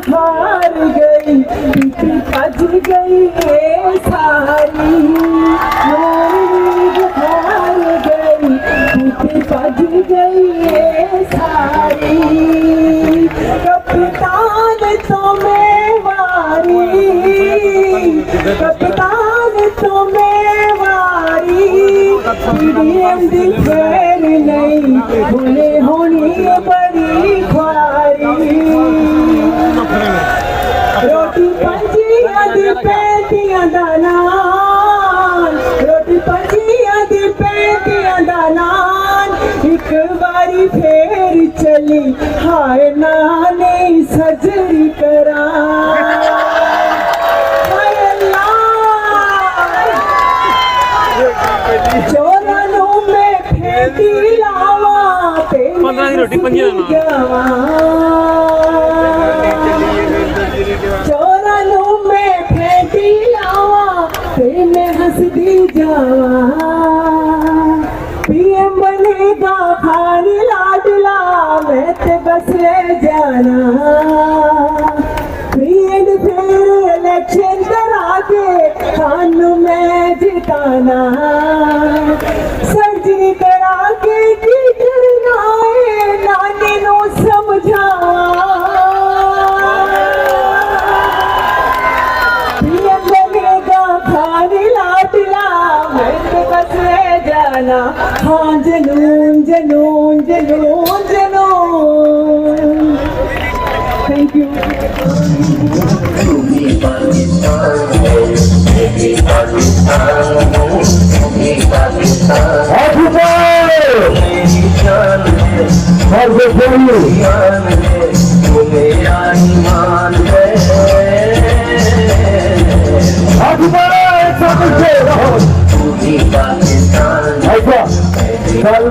हार गई बज गई ये सारी, हार गई बज गई ये सारी, कप्तान तुम्हें वारी, कप्तान तुम्हें वारी, दिल फेर नहीं भूले होनी बड़ी ख्वारी, रोटी पंजियां दी पैंतियां दा नान, रोटी पंजियां दी पैंतियां दा नान, एक बारी फेर चली हाय नानी सजरी करा, हाय अल्लाह चोरानू में फेंकी लावा ते 15 रोटी पंजियां चोरानू में फेंकी लावा ते मैं हंसदी जावा, पीएम बनेगा खान लाडला मैं ते बस ले जाना, फिर इलेक्शन करा के खान मैं जिताना, सर्जरी करा के की करना है नानी नो समझा, हाँ जनून जनून जनून जनून, थैंक यू। कल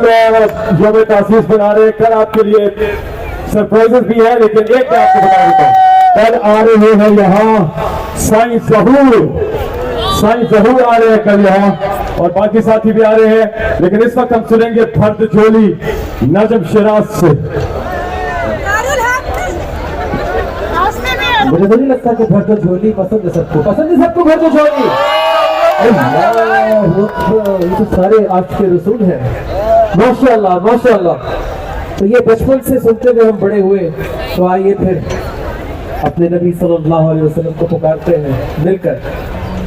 जो मैं तासीस बना रहे हैं, कल आपके लिए सरप्राइजेस भी है, लेकिन एक मैं आपको बता देता हूँ, कल आ रहे हैं यहाँ साईं ज़हूर आ रहे हैं कल यहाँ, और बाकी साथी भी आ रहे हैं, लेकिन इस वक्त हम सुनेंगे फर्द जोली नजम शिराज से। मुझे तो नहीं लगता कि फर्द जोली पसंद है सबको फर्द जोली, ये तो सारे आपके रसूल हैं, माशाअल्लाह माशाअल्लाह। तो ये बचपन से सुनते हुए हम बड़े हुए, तो आइए फिर अपने नबी सल्लल्लाहु अलैहि वसल्लम को पुकारते हैं मिलकर।